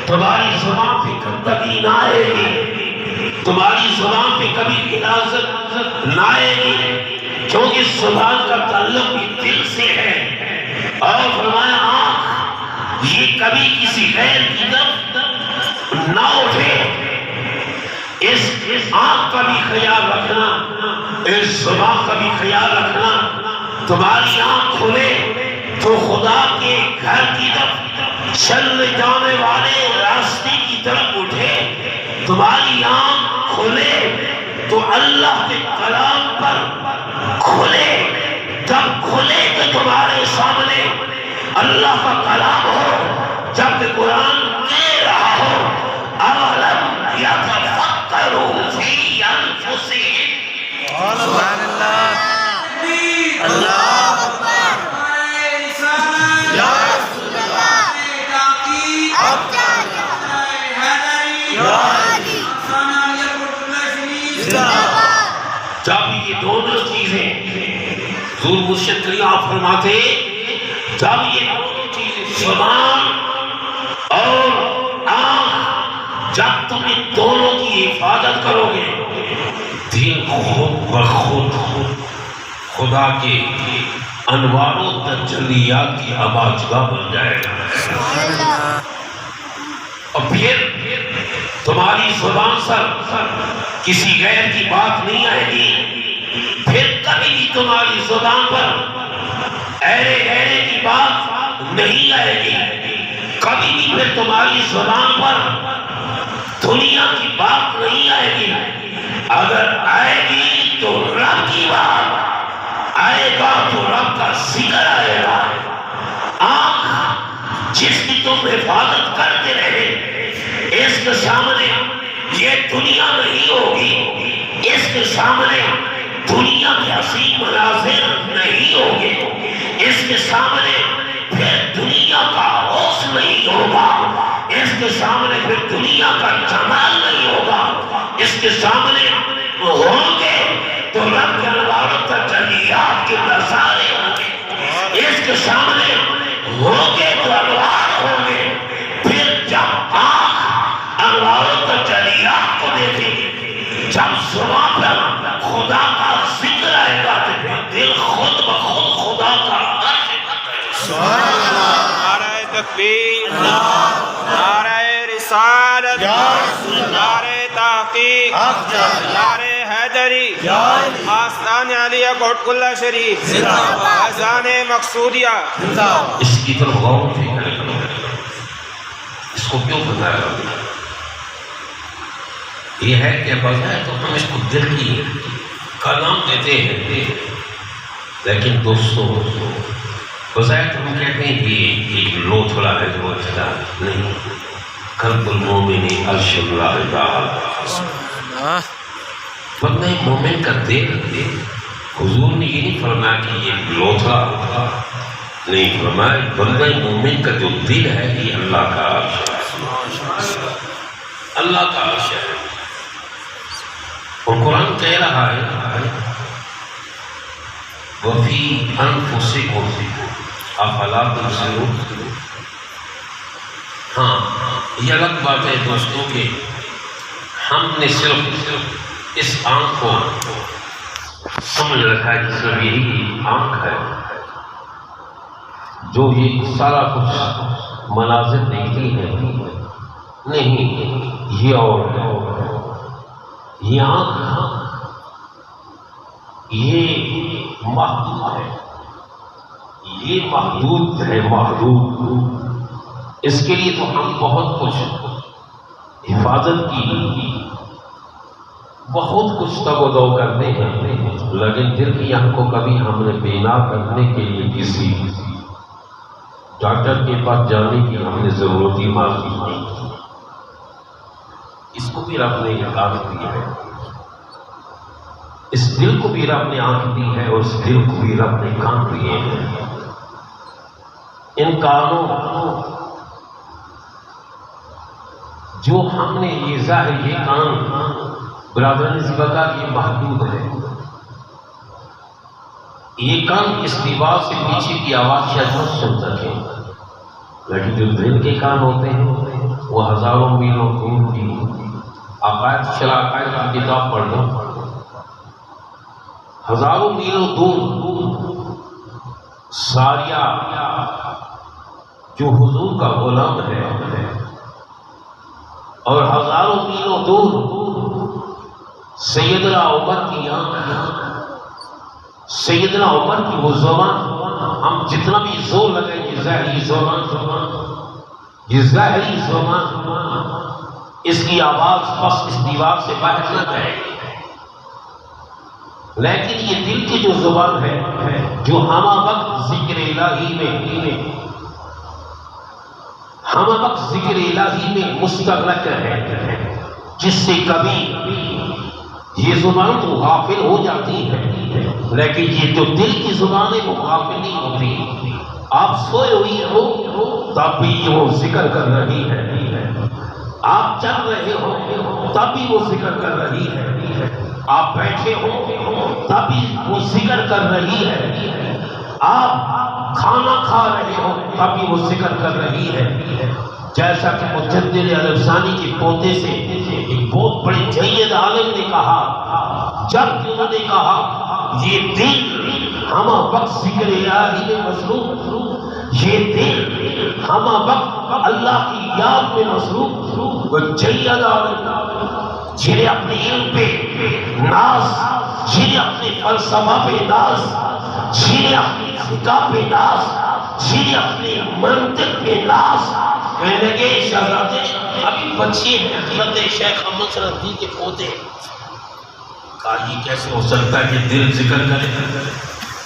تمہاری زبان پہ گندگی نہ آئے گی، تمہاری زبان پہ کبھی غلاظت نہ آئے گی، کیونکہ زبان کا تعلق بھی دل سے ہے۔ اور فرمایا آنکھ یہ کبھی کسی غیر کی طرف نہ اٹھے، اس آنکھ کا بھی خیال رکھنا، اس زبان کا بھی خیال رکھنا۔ تمہاری آنکھ کھلے تو خدا کے گھر کی طرف چل جانے والے راستے کی طرف اٹھے، تمہاری آنکھ کھلے تو اللہ کے کلام پر کھلے، جب کھلے تو تمہارے سامنے اللہ کا کلام ہو، جب کہ قرآن کہہ رہا ہو اَوَلَمْ يَتَفَكَّرُوا فِي أَنفُسِهِمْ۔ سبحان اللہ، اللہ اکبر، یا رسول اللہ، جب یہ دونوں چیزیں حضور مرشد کریم آپ فرماتے، جب یہ دونوں چیزیں زبان اور آنکھ، جب تم ان دونوں کی حفاظت کرو گے، دل خود بخود خدا کے انوار و تجلیات کی آبادگاہ بن جائے گا۔ اور پھر تمہاری زبان سے کسی غیر کی بات نہیں آئے گی، پھر کبھی بھی تمہاری زبان پر ایرے غیرے کی بات نہیں آئے گی، کبھی بھی پھر تمہاری زبان پر دنیا کی بات نہیں آئے گی۔ اگر آئے گی تو رب کی بات آئے گا، تو رب کا ذکر آئے گا۔ آنکھ جس کی تم حفاظت کرتے رہے، اس کے سامنے یہ دنیا نہیں ہوگی، اس کے سامنے دنیا کے حسین مناظر نہیں ہوگے، اس کے سامنے پھر دنیا کا حسن نہیں ہوگا، اس کے سامنے پھر دنیا کا جمال نہیں ہوگا، اس کے سامنے ہوں گے تو رب کے انوار و تجلیات کے نظارے ہوں گے، اس کے سامنے ہوں گے تو انوار ہوں گے۔ پھر جب آنکھ انوار و تجلیات کو دیکھیں گے، جب زبان پر خدا کا ذکر آئے گا، تو پھر دل خود بخود خدا کا سبحان اللہ، نعرہ تکبیر، نعرہ رسالت، نعرہ تحقیق، نعرہ حیدری، آستان علیہ کوٹ کلہ شریف، اذان مقصودیہ۔ اس کی طرف غور فکر کرو، اس کو کیوں بتایا؟ یہ ہے کہ بجائے تو ہم اس کو دل کی کلام دیتے ہیں، لیکن دوستو بجائے تو ہم کہتے ہیں یہ ایک لوتھڑا ہے جو اچھا نہیں، قلب المومن عرش اللہ تعالی۔ بندہ مومن کا دل، حضور نے یہ نہیں فرمایا کہ یہ لوتھڑا نہیں، فرمایا بندہ مومن کا جو دل ہے یہ اللہ کا عرش ہے، اللہ کا عرش ہے۔ اور قرآن کہہ رہا ہے وَفِي أَنفُسِكُمْ أَفَلَا تُبْصِرُونَ۔ ہاں یہ الگ بات ہے دوستوں کہ ہم نے صرف اس آنکھ کو سمجھ رکھا ہے کہ صرف یہی آنکھ ہے جو یہ سارا کچھ مناظر دیکھتی ہے، نہیں، یہ اور یہ آنکھ یہ محدود ہے، یہ محدود ہے، محدود۔ اس کے لیے تو ہم بہت کچھ حفاظت کی، بہت کچھ تگ و دو کرتے ہیں، لیکن دل کی آنکھ کو کبھی ہم نے بینا کرنے کے لیے کسی ڈاکٹر کے پاس جانے کی ہم نے ضرورت ہی محسوس نہیں کی۔ اس کو بھی رب نے آنکھ دی ہے، اس دل کو بھی رب نے آنکھ دی ہے، اور اس دل کو بھی رب نے کان دیے ہیں۔ ان کانوں جو ہم نے یہ ظاہر، یہ کان برادران زبکا یہ محدود ہے، یہ کان اس دیوار سے پیچھے کی آواز شاید نہ سن سکے، لیکن جو دل کے کان ہوتے ہیں وہ ہزاروں میلوں دور کی عقائد شرائط کی کتاب پڑھ لو، ہزاروں میلوں دور ساریہ جو حضور کا غلام ہے، اور ہزاروں میلوں دور سیدنا عمر کی سیدنا عمر کی وہ زبان، ہم جتنا بھی زور لگیں یہ ظاہری زبان، یہ ظاہری زبان، اس کی آواز بس اس دیوار سے باہر نہ جائے، لیکن یہ دل کی جو زبان ہے جو ہمہ وقت ذکر الہی میں ہمہ وقت ذکر الہی میں مستغرق ہے، جس سے کبھی یہ زبان تو غافل ہو جاتی ہے، لیکن یہ جو دل کی زبان ہے وہ غافل نہیں ہوتی۔ آپ سوئے ہوئی ہو تب بھی وہ ذکر کر رہی ہے، آپ چل رہے ہو تب بھی وہ ذکر کر رہی ہے، آپ بیٹھے ہو تب بھی وہ ذکر کر رہی ہے، آپ کھانا کھا رہے ہو تب بھی وہ ذکر کر رہی ہے۔ جیسا کہ مجدد الفسانی کے پوتے سے ایک بہت بڑے جید عالم نے کہا، جب انہوں نے کہا یہ دل ہمہ وقت ذکر الہی میں مصروف، یہ دل ہمہ وقت اللہ کی یاد میں مصروف، وہ جید عالم جنہیں اپنے علم پہ ناز، جنہیں اپنے فلسفہ پہ ناز، جنہیں اپنی فقہ پہ ناز، جنہیں اپنے منطق پہ ناز، کہنے لگے شہزادے ابھی بچے ہیں، حضرت شیخ احمد سرندی کے پوتے، کہا یہ کیسے ہو سکتا ہے کہ دل ذکر کرے،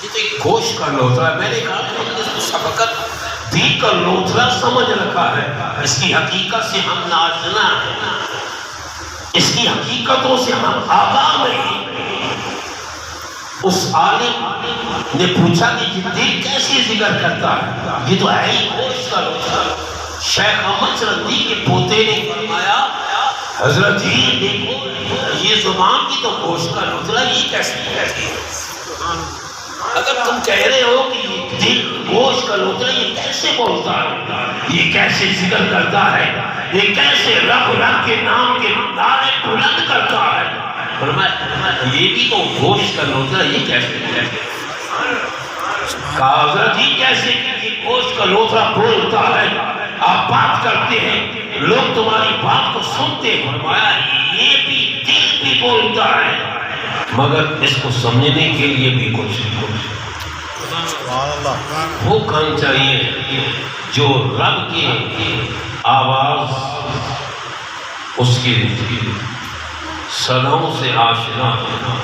یہ تو ایک گوشت کا لوتھڑا ہے۔ میں نے کہا ہم نے اس کو سبقت دل کا لوتھڑا سمجھ رکھا ہے، اس کی حقیقت سے ہم ناظرہ ہیں، اس کی حقیقتوں سے ہم آگاہ نہیں۔ اس عالم نے پوچھا کہ یہ دل کیسے ذکر کرتا ہے، یہ تو ہے ہی گوشت کا لوتھڑا۔ شیخ احمد سرندی کے پوتے نے فرمایا حضرت جی دیکھو یہ زبان کی تو گوشت کا لوتھڑا، یہ کیسے کہتی ہے؟ اگر تم کہہ رہے ہو کہ یہ دل گوشت کا لوتھڑا، یہ کیسے بولتا ہے، یہ کیسے ذکر کرتا ہے، یہ کیسے رب رب کے نام کے نعرے بلند کرتا ہے؟ فرمایا یہ بھی تو گوشت کا لوتھڑا، یہ کیسے کہتے ہیں؟ کہا حضرت جی کیسے کہ یہ گوشت کا لوتھڑا بولتا ہے، آپ بات کرتے ہیں لوگ تمہاری بات کو سنتے ہیں۔ فرمایا یہ بھی دل بھی بولتا ہے، مگر اس کو سمجھنے کے لیے بھی کچھ وہ کام چاہیے جو رب کی آواز، اس کی صداؤں سے آشنا ہونا۔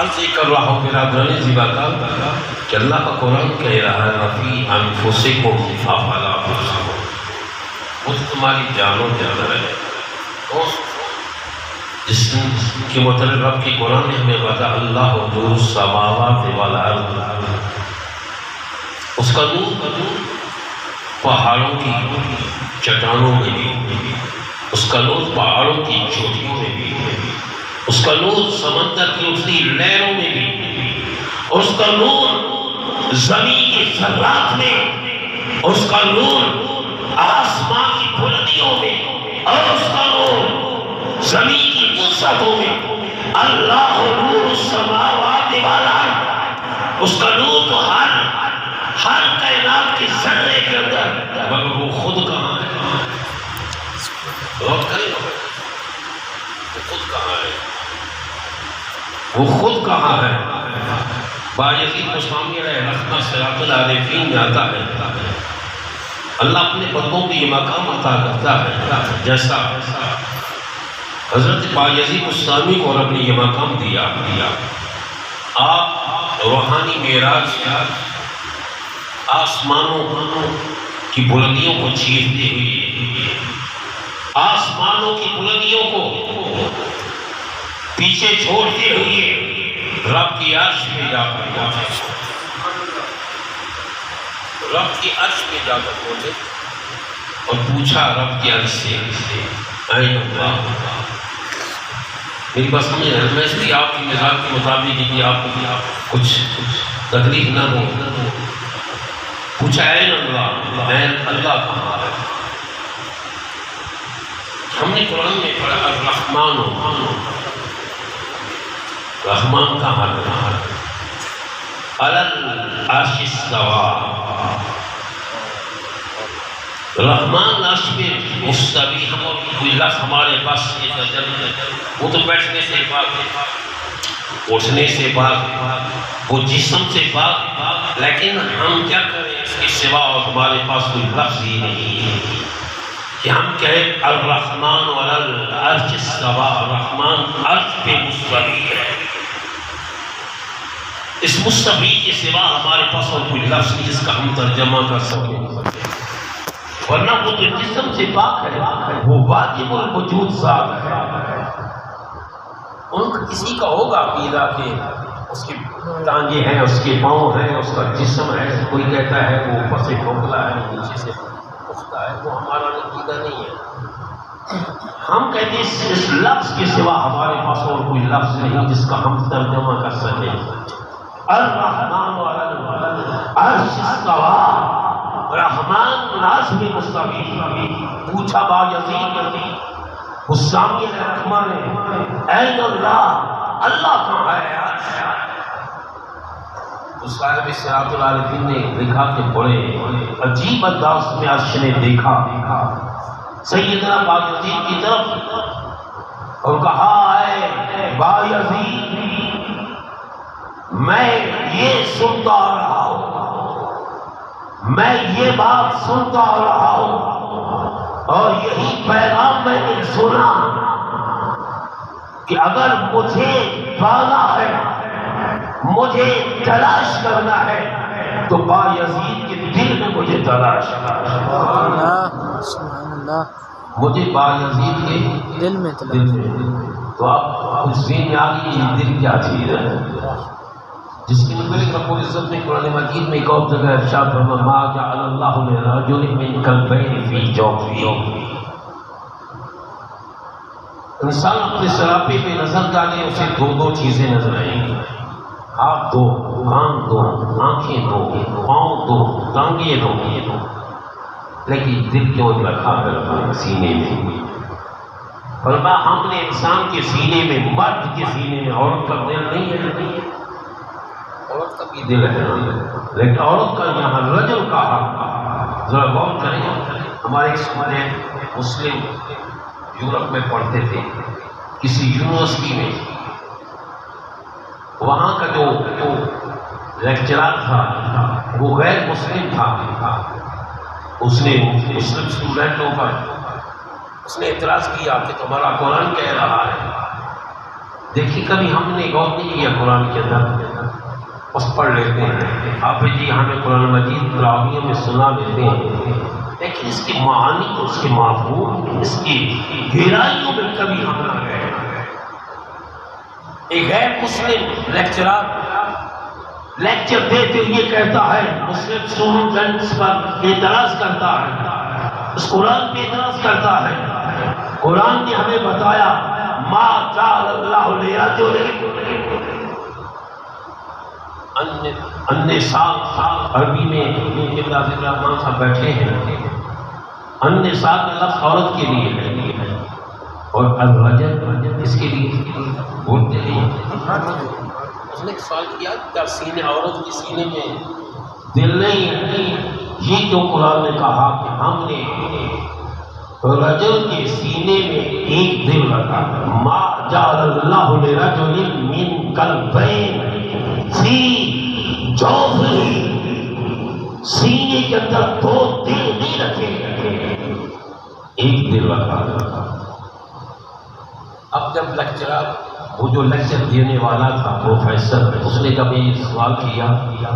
عرض کر رہا ہوں برادران زیبا کا کہ اللہ کا قرآن کہہ رہا ہے رفیع انفسکم افلا تبصرون، وہ تمہاری جانو جان ہے، جس کے مطلب رب کی قرآن نے ہمیں بتا اللہ نور السماوات والارض، اس کا نور پہاڑوں کی چٹانوں میں بھی، اس کا نور پہاڑوں کی چوٹیوں میں بھی، اس کا نور سمندر کی اٹھتی لہروں میں بھی، اس کا نور زمین کے ذرات میں، اس کا نور آسمان کی بلندیوں میں، اور اس کا نور زمین کی وسعتوں میں۔ اللہ نور السماوات والارض، اس کا نور تو ہر کائنات کے ذرے کے اندر، مگر وہ خود کہاں ہے؟ غور کریں وہ خود کہاں ہے؟ وہ خود کہاں ہے؟ بایزید بستامی علیہ رحمہ صراط العارفین میں آتا ہے اللہ اپنے بندوں کو یہ مقام عطا کرتا ہے، جیسا حضرت بایزید بستامی کو رب نے یہ مقام دیا۔ آپ روحانی معراج کا آسمانوں کی بلندیوں کو چیرتے ہوئے، آسمانوں کی بلندیوں کو پیچھے چھوڑتے ہوئے رب کی عرش میں جا کر پہنچے، رب کی عرش میں جا کر پہنچے اور پوچھا رب کی عرش سے این اللہ۔ میری بات سمجھ رہے ہیں، میں اس لیے آپ کی مزاج کے مطابق کہ آپ کو کچھ تکلیف نہ ہو، پوچھا این اللہ، این اللہ کہاں ہے؟ نے قرآن میں پڑھا الرحمن رحمان کا حال العرش استوى رحمان عرش پہ مستوی. ہم اور کوئی لفظ ہمارے پاس وہ تو بیٹھنے سے پاک، اٹھنے سے پاک، وہ جسم سے پاک، لیکن ہم کیا کریں اس کے سوا اور ہمارے پاس کوئی لفظ ہی نہیں ہے کہ ہم کہیں الرحمن والعرش استوى، رحمان عرش پہ مستوی ہے. اس مستوی کے سوا ہمارے پاس اور کوئی لفظ نہیں جس کا ہم ترجمہ کر سکیں، ورنہ وہ تو جسم سے پاک ہے، وہ واجب الوجود ذات ہے. ان کا کسی کا ہوگا عقیدہ کہ اس کی ٹانگیں ہیں، اس کے پاؤں ہیں، اس کا جسم ہے، کوئی کہتا ہے وہ اوپر سے کھوکھلا ہے نیچے سے پختہ ہے، وہ ہمارا عقیدہ نہیں ہے. ہم کہتے ہیں اس لفظ کے سوا ہمارے پاس اور کوئی لفظ نہیں جس کا ہم ترجمہ کر سکیں. الرحمن والعرش استوى، رحمان عرش میں مستوی. پوچھا با یزید السامی رحمان این اللہ، اللہ کہاں ہے؟ تو صاحب صراط العارفین نے لکھا کہ بڑے عجیب انداز میں عرش نے دیکھا سیدنا با یزید کی طرف اور کہا ہے با یزید میں یہ سنتا آ رہا ہوں، میں یہ بات سنتا آ رہا ہوں اور یہی پیغام میں نے سنا کہ اگر مجھے پانا ہے، مجھے تلاش کرنا ہے تو با یزید کے دل میں مجھے تلاش کرنا ہے. مجھے با یزید کے دل میں تو اب کچھ ذہن میں آ گئی یہ دل کیا چیز ہے جس کی مطلب رب العزت نے قرآن مجید میں ایک اور جگہ ارشاد فرمایا ما جعل اللہ لرجل من قلبین فی جوفہ. انسان اپنے سراپے پہ نظر ڈالے اسے دو چیزیں نظر آئیں گی، ہاتھ دو، کان دو، آنکھیں دو، پاؤں دو، ٹانگیں دو، لیکن دل کیوں رکھا ہے سینے میں؟ فرمایا ہم نے انسان کے سینے میں، مرد کے سینے میں، عورت کا دل نہیں ہے، عورت کا بھی دل ہے لیکن عورت کا یہاں رجل کہا. ذرا غور کریں، ہمارے اسکول میں مسلم یورپ میں پڑھتے تھے کسی یونیورسٹی میں، وہاں کا جو لیکچرر تھا وہ غیر مسلم تھا. اس نے مسلم اسٹوڈنٹوں پر اس نے اعتراض کیا کہ تمہارا قرآن کہہ رہا ہے. دیکھیے کبھی ہم نے غور نہیں کیا قرآن کے اندر، اس پڑھ لیتے ہیں حافظ جی ہمیں قرآن مجید تراویح میں سنا دیتے ہیں، لیکن اس کی معانی، اس کے مفہوم، اس کی گہرائیوں میں کبھی ہم نہ گئے. ایک غیر مسلم لیکچرر لیکچر دیتے ہوئے کہتا ہے مسلم اسٹوڈنٹس پر اعتراض کرتا ہے، اس قرآن پہ اعتراض کرتا ہے. قرآن نے ہمیں بتایا ما جعل اللہ لرجل النساء، عربی میں ابن الرحمان صاحب بیٹھے ہیں، النساء کا لفظ عورت کے لیے ہے اور الرجل اس کے لیے عورت کے لیے. اس نے ایک سوال کیا کہ سینے عورت کے سینے میں دل نہیں، یہ جو قرآن نے کہا کہ ہم نے رجل کے سینے میں ایک دل رکھا. ما جعل اللہ لرجل من قلبین فی جوفہ، سینے کے اندر دو دل نہیں رکھے، ایک دل رکھا. اب جب لیکچرر وہ جو لیکچر دینے والا تھا پروفیسر، اس نے کبھی سوال کیا،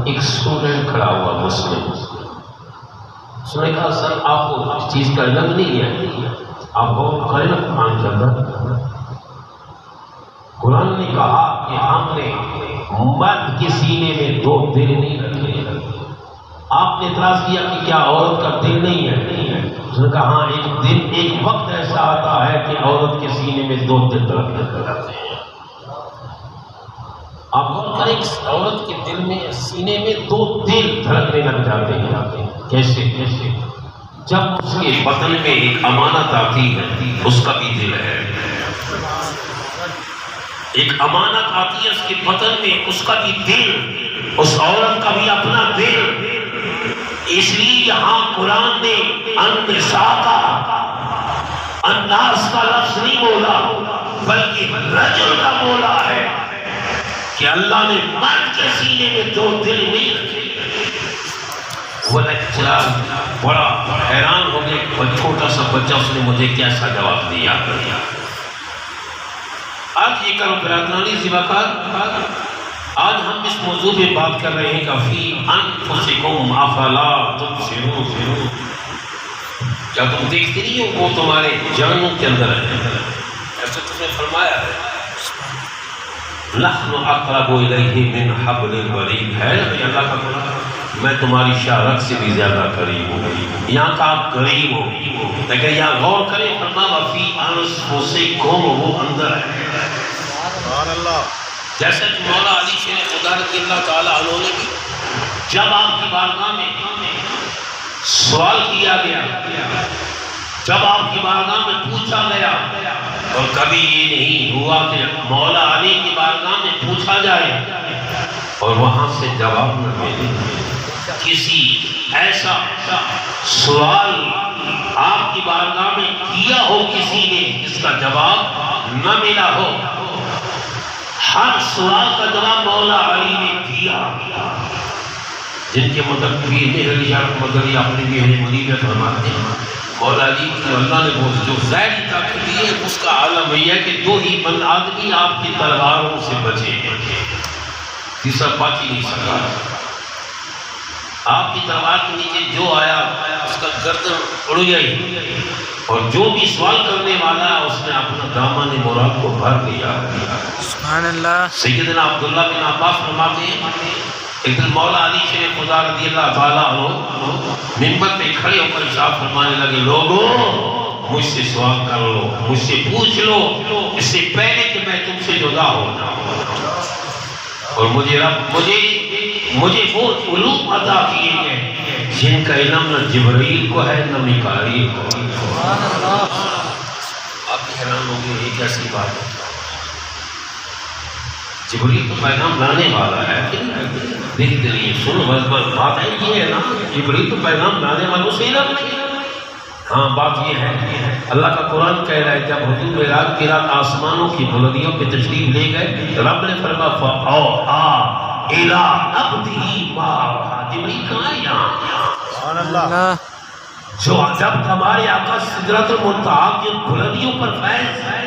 ایک اسٹوڈنٹ کھڑا ہوا مسلم، اس نے کہا سر آپ کو اس چیز کا علم نہیں ہے، آپ غور کریں نا قرآن کے اندر. قرآن نے کہا کہ ہم نے مرد کے سینے میں دو دل نہیں رکھے. آپ نے اعتراض کیا کہ کیا عورت کا دل نہیں ہے؟ اس نے کہا ہاں ایک وقت ایسا آتا ہے کہ عورت کے سینے میں دو دل رکھتے ہیں. آپ غور کریں عورت کے دل میں، سینے میں دو دل دھڑکنے لگ جاتے ہیں. کیسے؟ جب اس کے بدن میں ایک امانت آتی ہے اس کا بھی دل ہے، ایک امانت آتی ہے اس کے بدن میں اس کا بھی دل، اس عورت کا بھی اپنا دل. اس لیے یہاں قرآن نے النساء کا، الناس کا لفظ نہیں بولا بلکہ رجل کا بولا ہے کہ اللہ نے مرد کے سینے میں دو دل نہیں رکھے. وہ بڑا حیران ہو گئے، وہ چھوٹا سا بچہ اس نے مجھے کیسا جواب دیا. آج یہ کرو برادرانی زباکار، آج ہم اس موضوع پہ بات کر رہے ہیں کہ فی انفسکم افلا تبصرون، کیا تم دیکھتے نہیں ہو وہ تمہارے جانوں کے اندر ہے، ایسا تم نے فرمایا ہے. نحن اقرب الیہ من حبل الورید، ہے نا اللہ کا قرآن، میں تمہاری شارت سے بھی زیادہ قریب ہوں. یہاں کا آپ قریب ہو، لیکن یہاں غور کریں فرمایا فی انفسکم، وہ اندر ہے. سبحان اللہ. جیسے کہ مولا علی شیر خدا رضی اللہ تعالیٰ عنہ نے بھی جب آپ کی بارگاہ میں سوال کیا گیا، جب آپ کی بارگاہ میں پوچھا گیا، اور کبھی یہ نہیں ہوا کہ مولا علی کی بارگاہ میں پوچھا جائے اور وہاں سے جواب نہ ملے. کسی ایسا سوال آپ کی بارگاہ میں کیا ہو کسی نے جس کا جواب نہ ملا ہو، ہر سوال کا جواب مولا علی نے دیا. جن کے مدد بھی میرے مدد اپنے بھی منیب فرماتے ہیں مولا علی کی اللہ نے وہ جو ظاہری طاقت دی ہے اس کا عالم یہ ہے کہ دو ہی بند آدمی آپ کی تلواروں سے بچے ہیں، تیسرا بچ ہی نہیں سکا. آپ کی تلوار کے نیچے جو آیا اس کا گردن اڑ گئی، اور جو بھی سوال کرنے والا ہے اس نے اپنا دامن مراد کو بھر لیا. سبحان اللہ. سیدنا عبداللہ بن عباس فرماتے ہیں ایک دن مولا علی شیر خدا رضی اللہ تعالیٰ عنہ منبر پہ کھڑے ہو کر ارشاد فرمانے لگے، لوگوں مجھ سے سوال کر لو، مجھ سے پوچھ لو اس سے پہلے کہ میں تم سے جدا ہو جاؤں. اور مجھے وہ علوم عطا کیے گئے جن کا علم نہ جبرائیل کو ہے نہ میکائیل کو. آپ حیران ہوں گے یہ کیسی بات ہے، جبرائیل تو پیغام لانے والا ہے، دیکھتے نہیں سنو بس بات ہے یہ ہے نا، جبرائیل تو پیغام لانے والوں سے علم نہیں. ہاں بات یہ ہے اللہ کا قرآن کہہ رہا ہے جب حضور معراج کی رات آسمانوں کی بلندیوں پہ تشریف لے گئے، رب نے فرمایا فَأَوْحَىٰ إِلَىٰ عَبْدِهِ مَا أَوْحَىٰ. جبرائیل کہاں ہے یہاں؟ سبحان اللہ. جو جب ہمارے آقا سدرۃ المنتہا کی بلندیوں پر فیض ہے،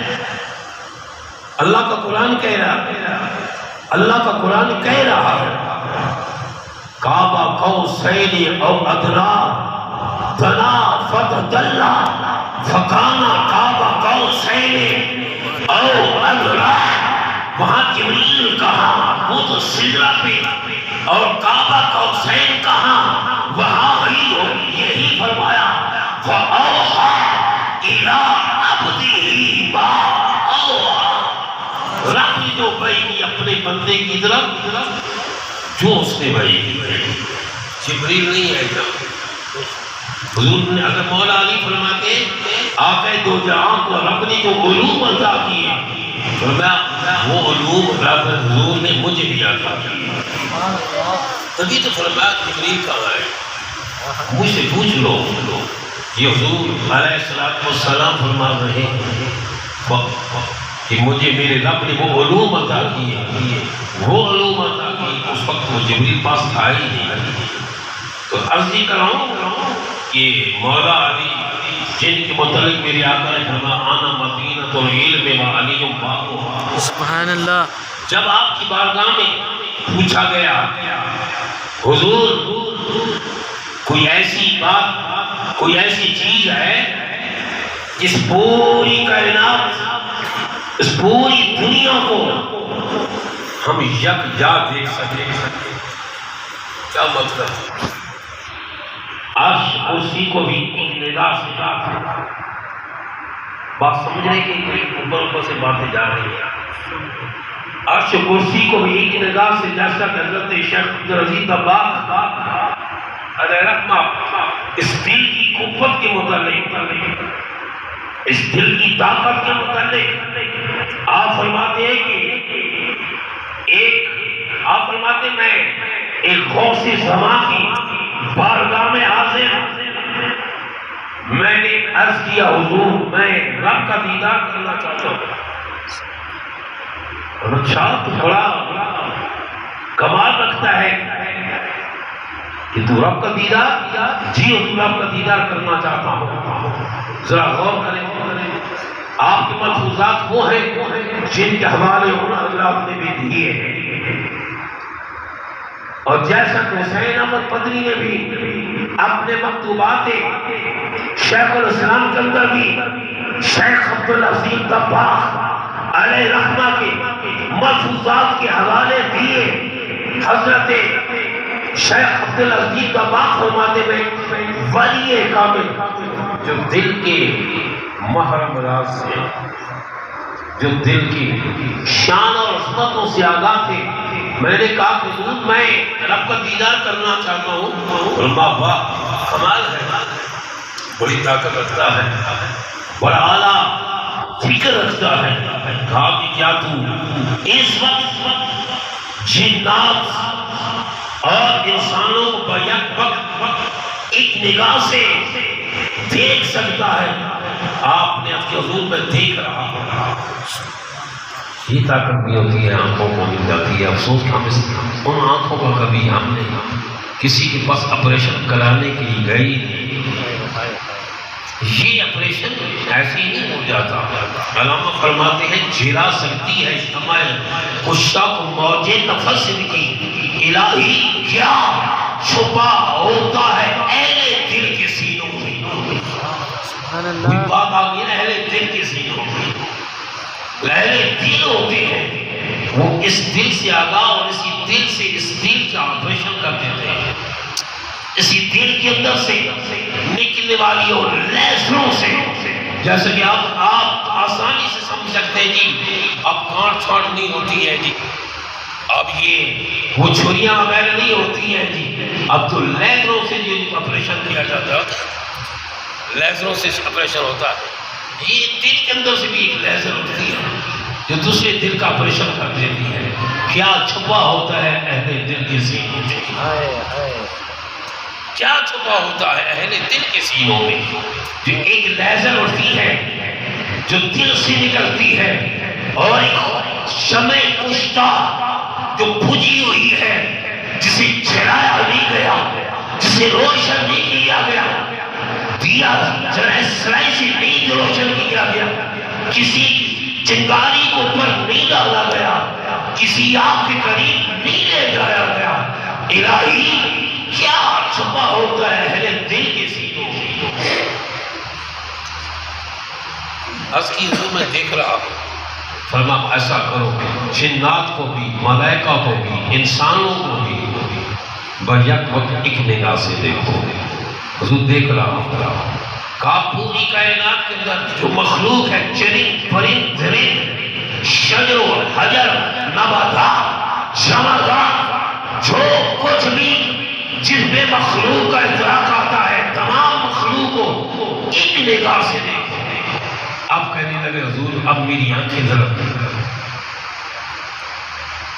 اللہ کا قرآن کہہ رہا، اللہ کا قرآن کہہ رہا ہے کعبہ قوسین او ادنیٰ دنا فتدلی فکان کعبہ قوسین او ادنیٰ. وہاں جبریل کہاں، وہ تو سدرہ پہ، اور کعبہ قوسین کہاں، وہاں ہی ہو. یہی فرمایا فَأَوْحَىٰ إِلَىٰ عَبْدِهِ مَا أَوْحَىٰ. راہی جو بھائی کی اپنے بندے کی طرف جو اس نے بھائی کی، جبریل نہیں ہے جب حضور نے اگر مولا علی فرماتے آقا دو جہاں کو رب نے جو علوم عطا کیے، فرمایا وہ علوم رب حضور نے مجھے بھی عطا کیا. تبھی تو فرمایا جبریل کہاں ہے، مجھ سے پوچھ لو. یہ حضور علیہ السلام فرما رہے ہیں کہ مجھے میرے رب نے وہ علوم عطا کیے، وہ علوم عطا کی. اس وقت وہ جبریل پاس تھا ہی نہیں. تو عرض ہی کراؤں کہ مولا علی جن کے متعلق میری آقا نے فرمایا آنا مدینۃ العلم و علی بابها. سبحان اللہ. جب آپ کی بارگاہ میں پوچھا گیا حضور کوئی ایسی بات، کوئی ایسی چیز ہے جس پوری کائنات، اس پوری دنیا کو ہم یکجا دیکھ سکیں، کیا مطلب؟ عرش کرسی کو بھی ایک نگاہ سے دیکھا. بات سمجھنے کی اوپر سے باتیں جا رہی ہیں. عرش کرسی کو بھی ایک نگاہ سے، جیسا کہ حضرت شیخ عبدالعزیز دباغ علیہ رحمہ اس دل کی قوت کے متعلق، اس دل کی طاقت کے متعلق آپ فرماتے ہیں کہ آپ فرماتے میں ایک غوث زمان کی بارگاہ میں حاضر، میں نے عرض کیا حضور میں رب کا دیدار کرنا چاہتا ہوں۔ اچھا تو بڑا کمال رکھتا ہے کہ تو رب کا دیدار؟ جی حضور رب کا دیدار کرنا چاہتا ہوں۔ ذرا غور کریں، آپ کے ملفوظات وہ ہیں جن کے حوالے حضرات نے بھی دیے ہیں، اور جیسا کہ حسین احمد مدنی نے بھی اپنے مکتوبات شیخ الاسلام کے اندر بھی شیخ عبدالعزیز دباغ علیہ رحمہ کے ملفوظات کے حوالے دیے۔ حضرت شیخ عبدالعزیز دباغ فرماتے ہیں ولی کامل جو دل کے محرم راز سے، جو دل کی شان اور عظمتوں سے آگاہ تھے، میں نے کہا کہ حضور میں رب کا دیدار کرنا چاہتا ہوں۔ فرما واہ کمال ہے، بڑی طاقت رکھتا ہے، بڑا اعلیٰ فکر رکھتا ہے۔ کہا کہ کیا تو اس وقت جنات اور انسانوں کو بیک وقت ایک نگاہ سے دیکھ سکتا ہے؟ آپ نے اس کے حضور میں دیکھ رہا ہوگا۔ یہ طاقت بھی ہوتی ہے، آنکھوں کو مل جاتی ہے۔ افسوس کہ ہم ان آنکھوں کا کبھی ہم نے کسی کے پاس آپریشن کرانے کے لیے گئی نہیں۔ یہ آپریشن ایسے ہی نہیں ہو جاتا۔ علامہ فرماتے ہیں جلا سکتی ہے اجتماع کشا کو موج نفس کی، الہی کیا چھپا ہوتا ہے اہل دل کے سینوں میں۔ کوئی بات آ گئی نا اہل دل کے سینوں میں، اہل دل ہوتے ہیں وہ اس دل سے آگاہ، اور اسی دل سے اس دل کا آپریشن کر دیتے ہیں۔ اسی دل کے اندر سے نکلنے والی اور لیزروں سے، جیسے کہ آپ آسانی سے سمجھ سکتے ہیں جی اب کانٹ چھانٹ نہیں ہوتی ہے جی، اب یہ وہ چھریاں وغیرہ نہیں ہوتی ہیں جی، اب تو لیزروں سے جو آپریشن کیا جاتا ہے، لیزروں سے آپریشن ہوتا ہے۔ یہ دل کے اندر سے بھی ایک لیزر ہوتی ہے جو دوسرے دل کا آپریشن کر دیتی ہے۔ کیا چھپا ہوتا ہے اہل دل کے سینوں میں، کیا چھپا ہوتا ہے اہل دل کے سینوں میں؟ جو ایک لیزر ہوتی ہے جو دل سے نکلتی ہے، اور ایک شمع کشتہ جو بجھی ہوئی ہے، جسے جلایا نہیں گیا، جسے روشن نہیں کیا گیا، دیا سلائی سے نہیں جو روشن کیا گیا، کسی چنگاری کو پر نہیں ڈالا گیا، کسی آگ کے قریب نہیں لے جایا گیا۔ الہی کیا چھپا ہوتا ہے اہل دل کے سینوں میں؟ اس کی حضور میں دیکھ رہا ہوں، فرما ایسا کرو جنات کو بھی، ملائکہ کو بھی، انسانوں کو بھی بیک وقت ایک نگاہ سے دیکھو۔ حضور دیکھ رہا ہوں کہ پوری کائنات کے اندر جو مخلوق ہے، چرند پرند درند، شجر و حجر، نباتات، جمادات، جو کچھ بھی جس میں مخلوق کا ادراک آتا ہے، تمام مخلوق کو ایک نگاہ سے دیکھو۔ اب کہنے لگے حضور اب میری آنکھیں ضرب،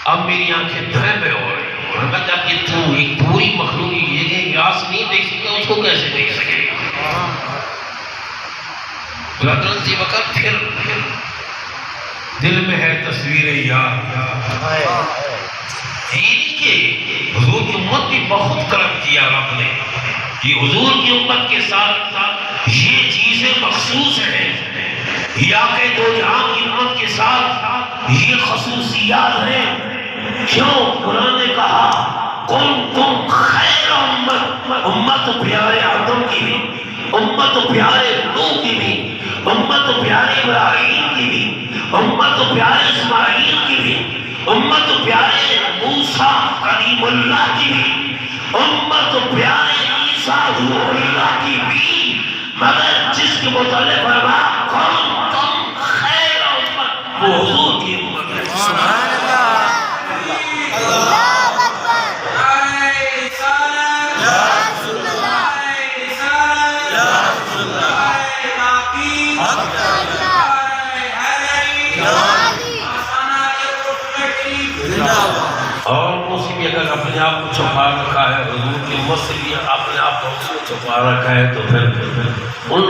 اب میری آنکھیں دھرے میں ہو رہی ہیں، اور میں جب یہ تو ایک پوری مخلوق یہ نگاہ سے نہیں دیکھ سکے، اس کو کیسے دیکھ سکے؟ برادران جی وقت پھر دل میں ہے تصویر یار، یہ کہ حضور کی امت بھی بہت کرم کیا رب نے کہ حضور کی امت کے ساتھ یہ چیزیں مخصوص ہیں، یا کہ دو جہاں کی امت کے ساتھ یہ خصوصیات ہیں۔ کیوں؟ قرآن نے کہا کنتم خیر امت پیارے آدم کی بھی، امت پیارے نوح کی بھی، امت پیارے ابراہیم کی بھی، امت پیارے اسماعیل کی بھی، امت پیارے موسیٰ کلیم اللہ کی بھی، امت پیارے عیسیٰ روح اللہ کی بھی، مگر جس کے متعلق فرمایا کنتم خیر امت، وہ حضور کی امت ہے۔ سبحان اللہ، اللہ اکبر، اور اسی بھی اگر اپنے آپ کو چھپا رکھا ہے حضور کی امت سے بھی اپنے آپ کو اس میں چھپا رکھا ہے تو پھر ان